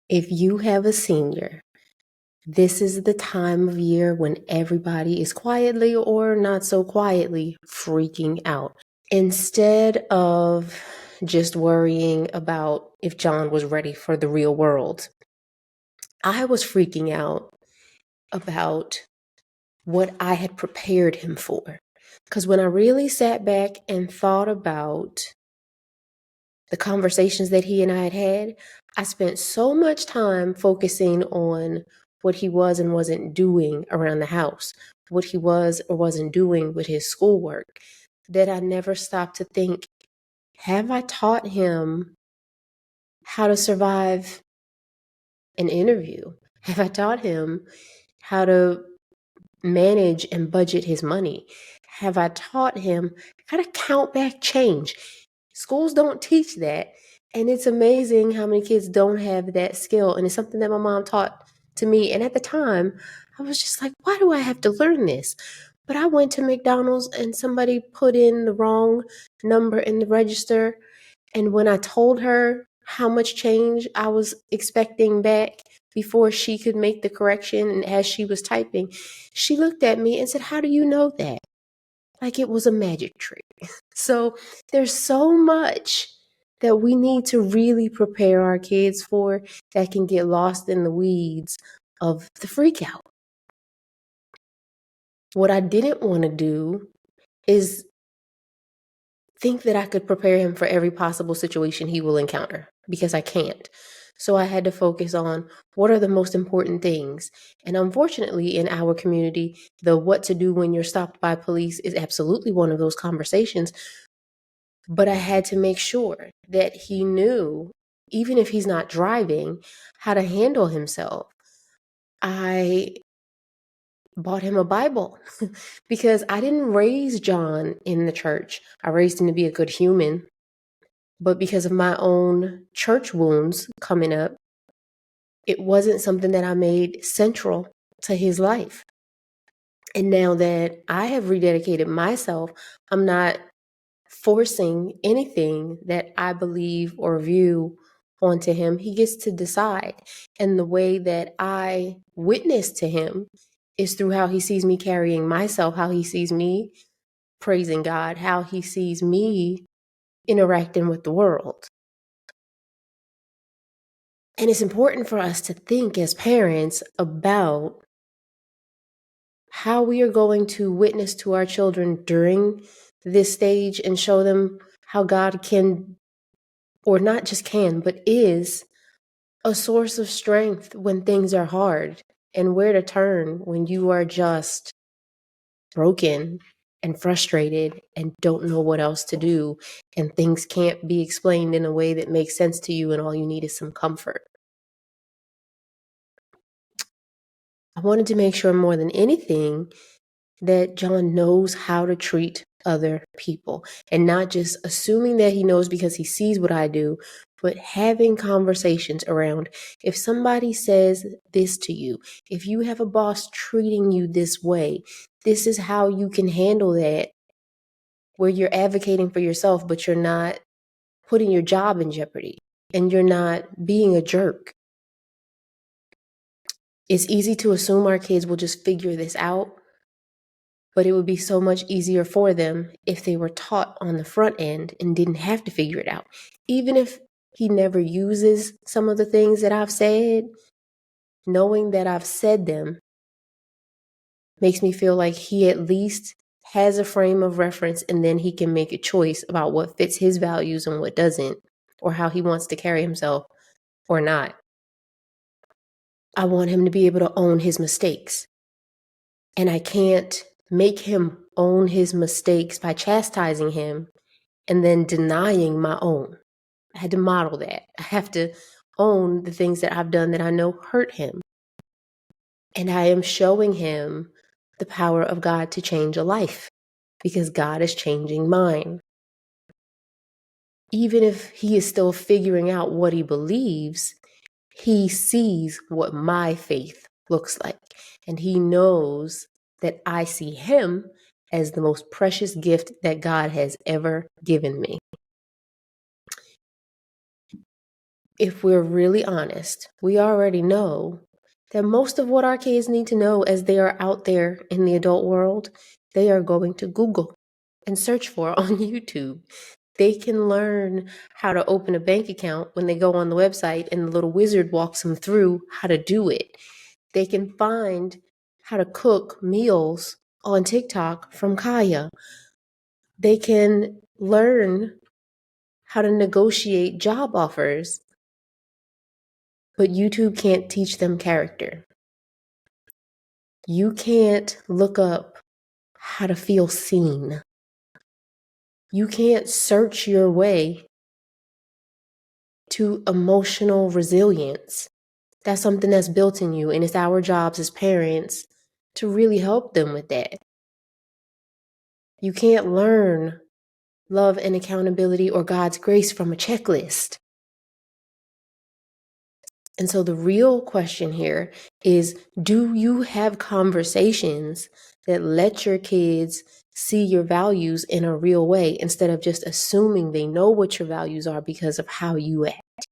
If you have a senior, this is the time of year when everybody is quietly or not so quietly freaking out. Instead of just worrying about if John was ready for the real world, I was freaking out about what I had prepared him for. Because when I really sat back and thought about the conversations that he and I had had, I spent so much time focusing on what he was and wasn't doing around the house, what he was or wasn't doing with his schoolwork, that I never stopped to think, have I taught him how to survive an interview? Have I taught him how to manage and budget his money? Have I taught him how to count back change? Schools don't teach that. And it's amazing how many kids don't have that skill. And it's something that my mom taught to me. And at the time, I was just like, why do I have to learn this? But I went to McDonald's and somebody put in the wrong number in the register. And when I told her how much change I was expecting back before she could make the correction, and as she was typing, she looked at me and said, "How do you know that?" Like it was a magic trick. So there's so much that we need to really prepare our kids for that can get lost in the weeds of the freak out. What I didn't want to do is think that I could prepare him for every possible situation he will encounter, because I can't. So I had to focus on what are the most important things. And unfortunately, in our community, the what to do when you're stopped by police is absolutely one of those conversations. But I had to make sure that he knew, even if he's not driving, how to handle himself. I bought him a Bible because I didn't raise John in the church. I raised him to be a good human. But because of my own church wounds coming up, it wasn't something that I made central to his life. And now that I have rededicated myself, I'm not forcing anything that I believe or view onto him. He gets to decide. And the way that I witness to him is through how he sees me carrying myself, how he sees me praising God, how he sees me interacting with the world. And it's important for us to think as parents about how we are going to witness to our children during this stage and show them how God can, or not just can, but is a source of strength when things are hard, and where to turn when you are just broken and frustrated and don't know what else to do, and things can't be explained in a way that makes sense to you, and all you need is some comfort. I wanted to make sure more than anything that John knows how to treat other people, and not just assuming that he knows because he sees what I do, but having conversations around, if somebody says this to you, if you have a boss treating you this way, this is how you can handle that, where you're advocating for yourself, but you're not putting your job in jeopardy and you're not being a jerk. It's easy to assume our kids will just figure this out, but it would be so much easier for them if they were taught on the front end and didn't have to figure it out. Even if he never uses some of the things that I've said, knowing that I've said them makes me feel like he at least has a frame of reference, and then he can make a choice about what fits his values and what doesn't, or how he wants to carry himself or not. I want him to be able to own his mistakes. And I can't make him own his mistakes by chastising him and then denying my own. I had to model that. I have to own the things that I've done that I know hurt him. And I am showing him the power of God to change a life, because God is changing mine. Even if he is still figuring out what he believes, he sees what my faith looks like. And he knows that I see him as the most precious gift that God has ever given me. if we're really honest, we already know that most of what our kids need to know as they are out there in the adult world, they are going to Google and search for on YouTube. They can learn how to open a bank account when they go on the website and the little wizard walks them through how to do it. They can find how to cook meals on TikTok from Kaya. They can learn how to negotiate job offers, but YouTube can't teach them character. You can't look up how to feel seen. You can't search your way to emotional resilience. That's something that's built in you, and it's our jobs as parents to really help them with that. You can't learn love and accountability or God's grace from a checklist. And so the real question here is, do you have conversations that let your kids see your values in a real way instead of just assuming they know what your values are because of how you act?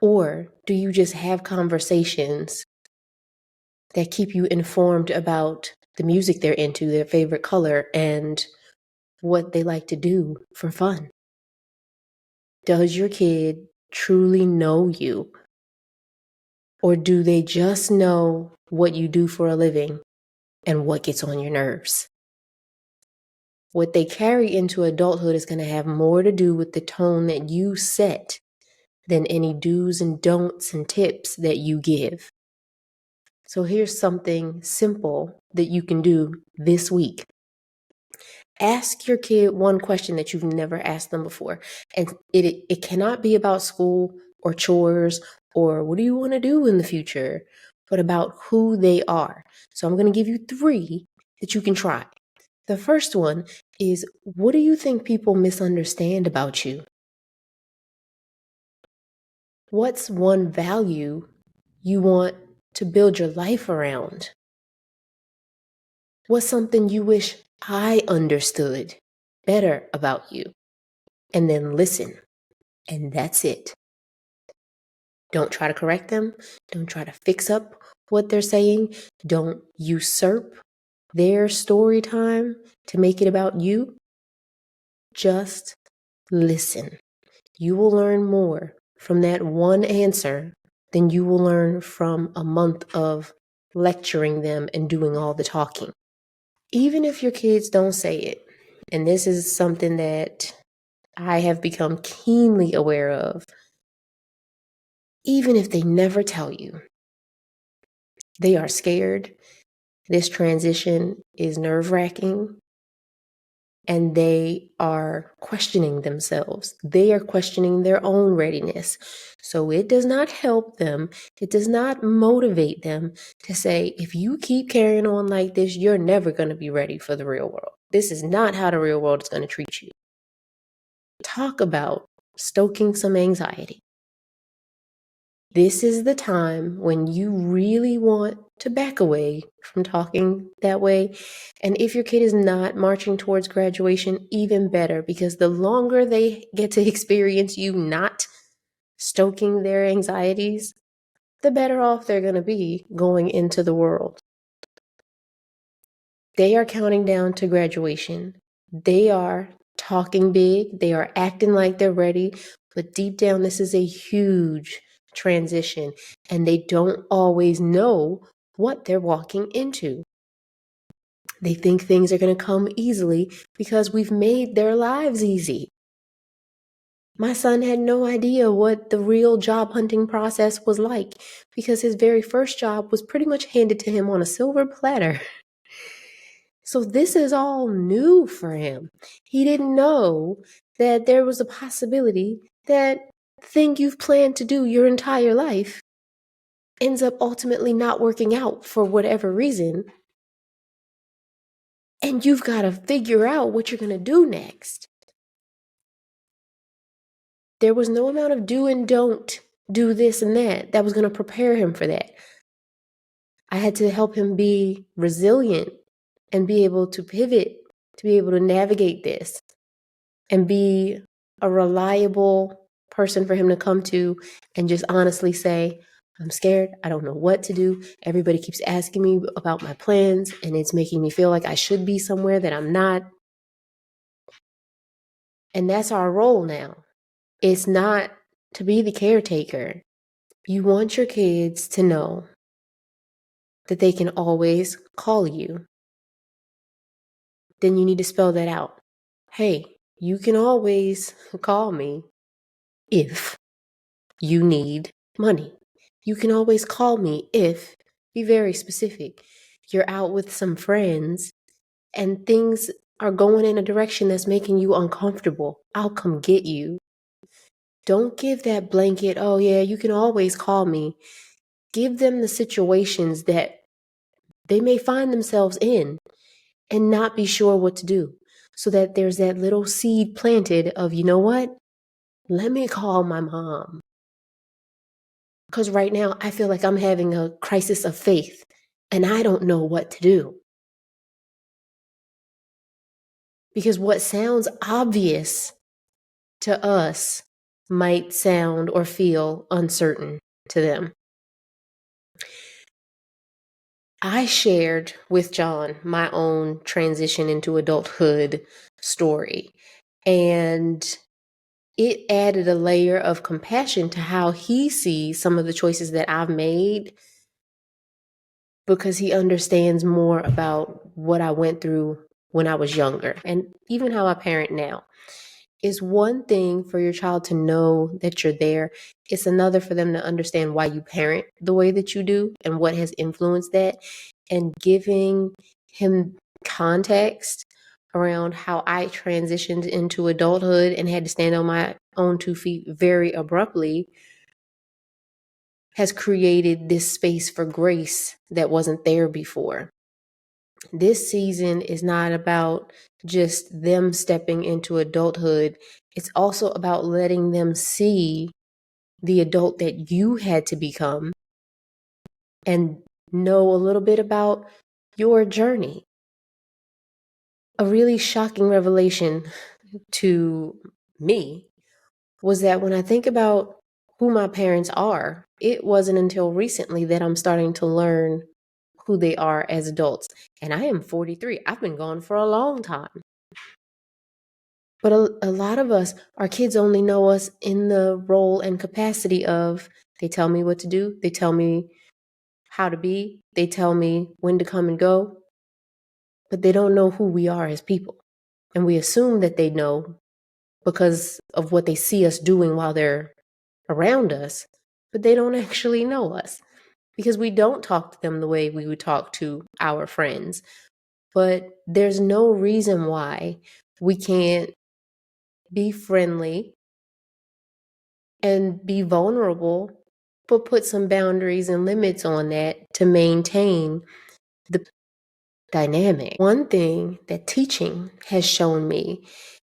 Or do you just have conversations that keep you informed about the music they're into, their favorite color, and what they like to do for fun? Does your kid truly know you? Or do they just know what you do for a living and what gets on your nerves? What they carry into adulthood is going to have more to do with the tone that you set than any do's and don'ts and tips that you give. So here's something simple that you can do this week. Ask your kid one question that you've never asked them before. And it cannot be about school or chores or what do you want to do in the future, but about who they are. So I'm going to give you 3 that you can try. The first one is, what do you think people misunderstand about you? What's one value you want to build your life around? What's something you wish I understood better about you? And then listen. And that's it. Don't try to correct them. Don't try to fix up what they're saying. Don't usurp their story time to make it about you. Just listen. You will learn more from that one answer than you will learn from a month of lecturing them and doing all the talking. Even if your kids don't say it, and this is something that I have become keenly aware of, even if they never tell you, they are scared. This transition is nerve-wracking, and they are questioning themselves. They are questioning their own readiness. So it does not help them. It does not motivate them to say, if you keep carrying on like this, you're never going to be ready for the real world. This is not how the real world is going to treat you. Talk about stoking some anxiety. This is the time when you really want to back away from talking that way. And if your kid is not marching towards graduation, even better, because the longer they get to experience you not stoking their anxieties, the better off they're going to be going into the world. They are counting down to graduation. They are talking big. They are acting like they're ready. But deep down, this is a huge transition, and they don't always know what they're walking into. They think things are going to come easily because we've made their lives easy. My son had no idea what the real job hunting process was like because his very first job was pretty much handed to him on a silver platter. So this is all new for him. He didn't know that there was a possibility that the thing you've planned to do your entire life ends up ultimately not working out for whatever reason. And you've got to figure out what you're going to do next. There was no amount of do and don't do this and that was going to prepare him for that. I had to help him be resilient and be able to pivot, to be able to navigate this and be a reliable person for him to come to and just honestly say, I'm scared. I don't know what to do. Everybody keeps asking me about my plans, and it's making me feel like I should be somewhere that I'm not. And that's our role now. It's not to be the caretaker. You want your kids to know that they can always call you. Then you need to spell that out. Hey, you can always call me if you need money. You can always call me if, be very specific, you're out with some friends and things are going in a direction that's making you uncomfortable. I'll come get you. Don't give that blanket, oh yeah, you can always call me. Give them the situations that they may find themselves in and not be sure what to do. So that there's that little seed planted of, you know what? Let me call my mom. Because right now I feel like I'm having a crisis of faith and I don't know what to do. Because what sounds obvious to us might sound or feel uncertain to them. I shared with John my own transition into adulthood story, and it added a layer of compassion to how he sees some of the choices that I've made, because he understands more about what I went through when I was younger and even how I parent now. It's one thing for your child to know that you're there. It's another for them to understand why you parent the way that you do and what has influenced that, and giving him context around how I transitioned into adulthood and had to stand on my own 2 feet very abruptly has created this space for grace that wasn't there before. This season is not about just them stepping into adulthood. It's also about letting them see the adult that you had to become and know a little bit about your journey. A really shocking revelation to me was that when I think about who my parents are, it wasn't until recently that I'm starting to learn who they are as adults. And I am 43. I've been gone for a long time. But a lot of us, our kids only know us in the role and capacity of they tell me what to do, they tell me how to be, they tell me when to come and go, but they don't know who we are as people. And we assume that they know because of what they see us doing while they're around us, but they don't actually know us because we don't talk to them the way we would talk to our friends. But there's no reason why we can't be friendly and be vulnerable, but put some boundaries and limits on that to maintain the dynamic. One thing that teaching has shown me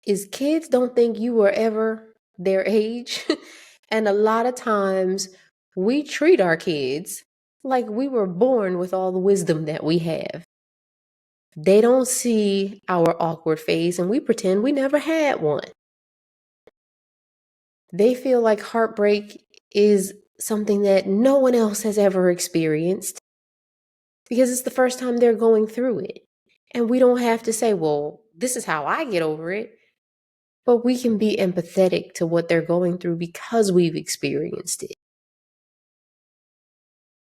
is kids don't think you were ever their age. And a lot of times we treat our kids like we were born with all the wisdom that we have. They don't see our awkward phase and we pretend we never had one. They feel like heartbreak is something that no one else has ever experienced because it's the first time they're going through it. And we don't have to say, well, this is how I get over it. But we can be empathetic to what they're going through because we've experienced it.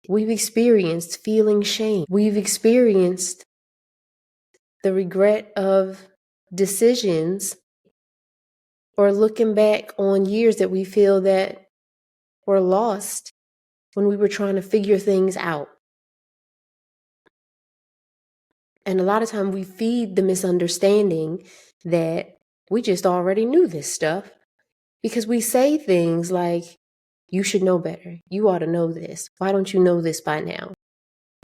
We've experienced feeling shame. We've experienced the regret of decisions or looking back on years that we feel that were lost when we were trying to figure things out. And a lot of time we feed the misunderstanding that we just already knew this stuff because we say things like, you should know better. You ought to know this. Why don't you know this by now?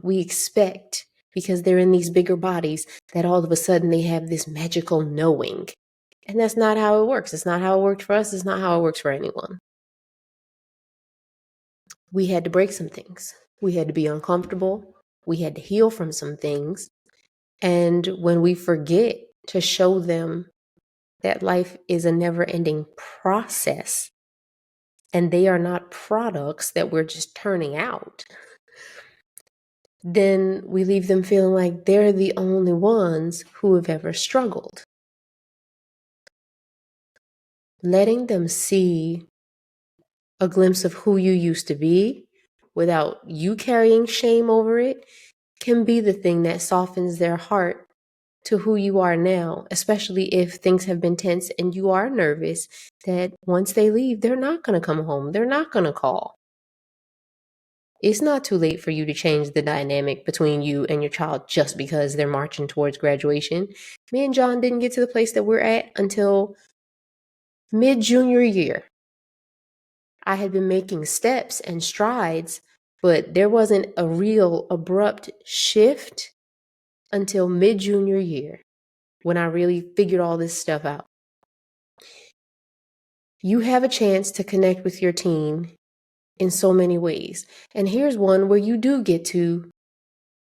We expect, because they're in these bigger bodies, that all of a sudden they have this magical knowing. And that's not how it works. It's not how it worked for us. It's not how it works for anyone. We had to break some things. We had to be uncomfortable. We had to heal from some things. And when we forget to show them that life is a never-ending process, and they are not products that we're just turning out, then we leave them feeling like they're the only ones who have ever struggled. Letting them see a glimpse of who you used to be without you carrying shame over it can be the thing that softens their heart to who you are now, especially if things have been tense and you are nervous that once they leave, they're not going to come home. They're not going to call. It's not too late for you to change the dynamic between you and your child just because they're marching towards graduation. Me and John didn't get to the place that we're at until mid-junior year. I had been making steps and strides, but there wasn't a real abrupt shift until mid-junior year when I really figured all this stuff out. You have a chance to connect with your teen in so many ways. And here's one where you do get to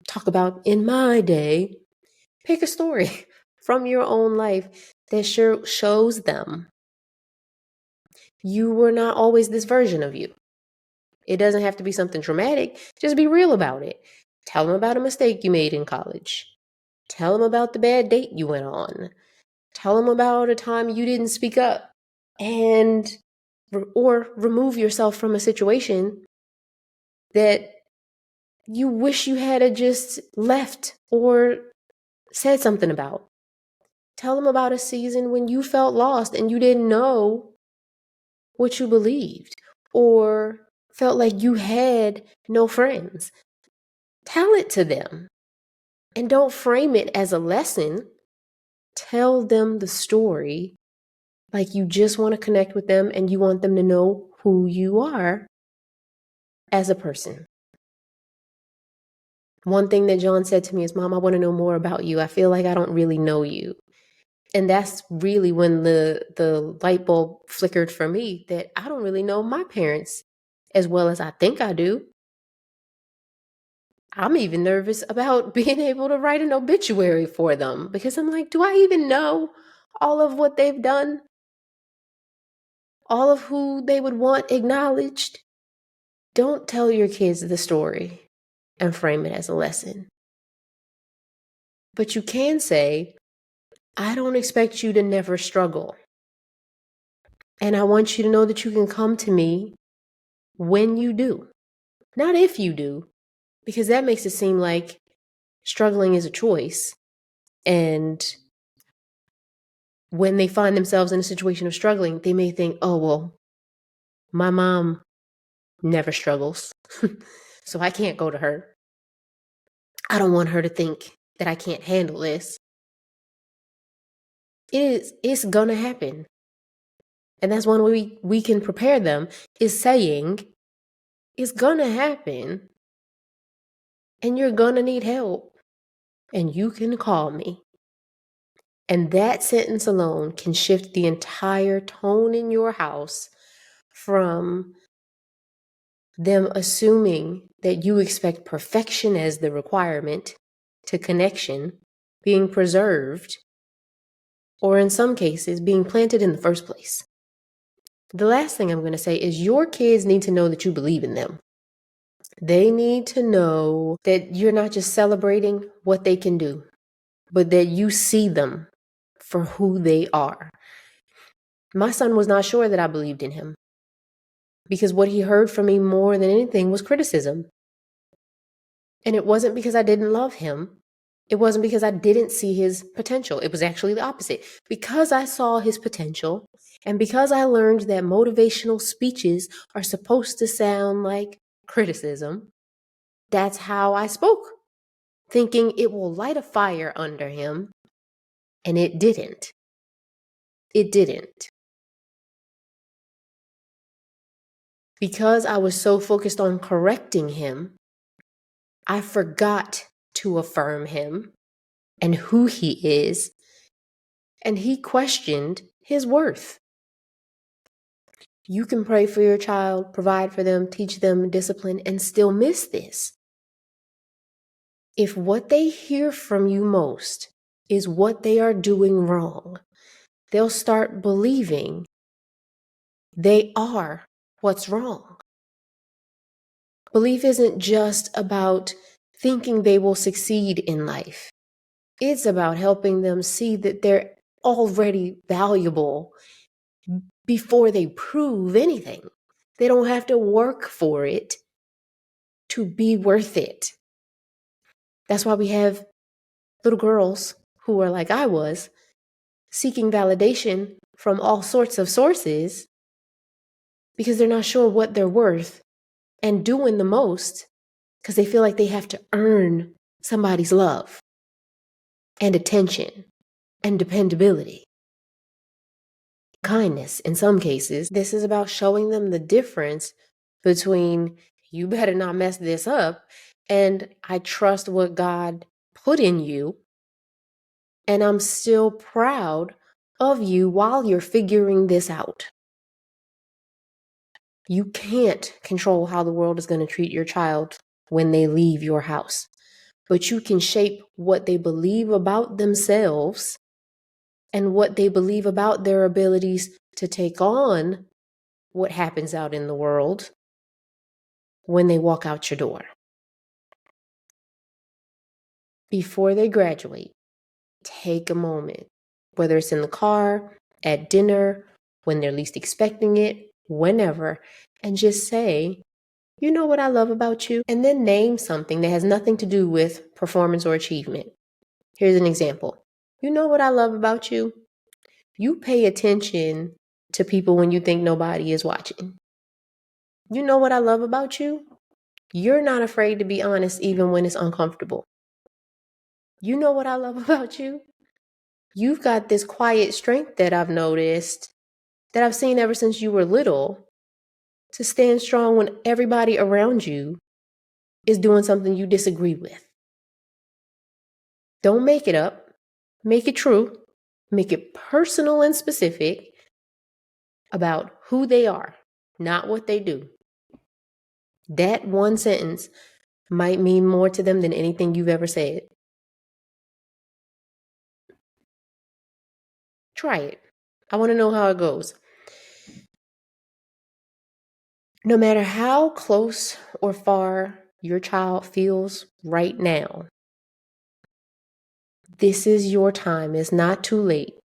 talk about, in my day, pick a story from your own life that shows them you were not always this version of you. It doesn't have to be something traumatic. Just be real about it. Tell them about a mistake you made in college. Tell them about the bad date you went on. Tell them about a time you didn't speak up or remove yourself from a situation that you wish you had just left or said something about. Tell them about a season when you felt lost and you didn't know what you believed or felt like you had no friends. Tell it to them and don't frame it as a lesson. Tell them the story like you just want to connect with them and you want them to know who you are as a person. One thing that John said to me is, Mom, I want to know more about you. I feel like I don't really know you. And that's really when the light bulb flickered for me that I don't really know my parents as well as I think I do. I'm even nervous about being able to write an obituary for them because I'm like, do I even know all of what they've done? All of who they would want acknowledged? Don't tell your kids the story and frame it as a lesson. But you can say, I don't expect you to never struggle. And I want you to know that you can come to me when you do, not if you do, because that makes it seem like struggling is a choice. And when they find themselves in a situation of struggling, they may think, oh, well, my mom never struggles, so I can't go to her. I don't want her to think that I can't handle this. It's gonna happen. And that's one way we can prepare them is saying, it's gonna happen and you're gonna need help and you can call me. And that sentence alone can shift the entire tone in your house from them assuming that you expect perfection as the requirement to connection being preserved, or in some cases, being planted in the first place. The last thing I'm going to say is your kids need to know that you believe in them. They need to know that you're not just celebrating what they can do, but that you see them for who they are. My son was not sure that I believed in him because what he heard from me more than anything was criticism. And it wasn't because I didn't love him. It wasn't because I didn't see his potential. It was actually the opposite. Because I saw his potential and because I learned that motivational speeches are supposed to sound like criticism, that's how I spoke, thinking it will light a fire under him. And it didn't. It didn't. Because I was so focused on correcting him, I forgot to affirm him and who he is, and he questioned his worth. You can pray for your child, provide for them, teach them discipline, and still miss this. If what they hear from you most is what they are doing wrong, they'll start believing they are what's wrong. Belief isn't just about thinking they will succeed in life. It's about helping them see that they're already valuable before they prove anything. They don't have to work for it to be worth it. That's why we have little girls who are like I was, seeking validation from all sorts of sources because they're not sure what they're worth and doing the most because they feel like they have to earn somebody's love and attention and dependability. Kindness in some cases. This is about showing them the difference between you better not mess this up and I trust what God put in you and I'm still proud of you while you're figuring this out. You can't control how the world is going to treat your child when they leave your house, but you can shape what they believe about themselves and what they believe about their abilities to take on what happens out in the world when they walk out your door. Before they graduate, take a moment, whether it's in the car, at dinner, when they're least expecting it, whenever, and just say, you know what I love about you? And then name something that has nothing to do with performance or achievement. Here's an example. You know what I love about you? You pay attention to people when you think nobody is watching. You know what I love about you? You're not afraid to be honest even when it's uncomfortable. You know what I love about you? You've got this quiet strength that I've noticed, that I've seen ever since you were little, to stand strong when everybody around you is doing something you disagree with. Don't make it up. Make it true. Make it personal and specific about who they are, not what they do. That one sentence might mean more to them than anything you've ever said. Try it. I want to know how it goes. No matter how close or far your child feels right now, this is your time. It's not too late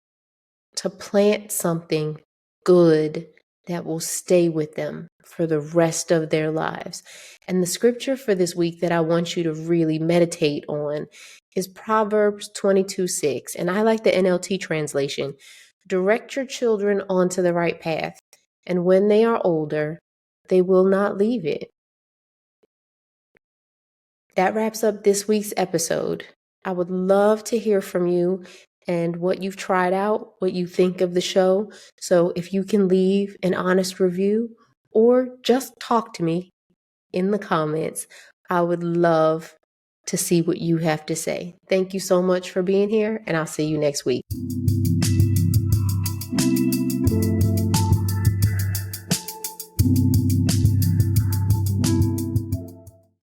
to plant something good that will stay with them for the rest of their lives. And the scripture for this week that I want you to really meditate on is Proverbs 22:6. And I like the NLT translation. Direct your children onto the right path, and when they are older, they will not leave it. That wraps up this week's episode. I would love to hear from you and what you've tried out, what you think of the show. So if you can leave an honest review or just talk to me in the comments, I would love to see what you have to say. Thank you so much for being here, and I'll see you next week.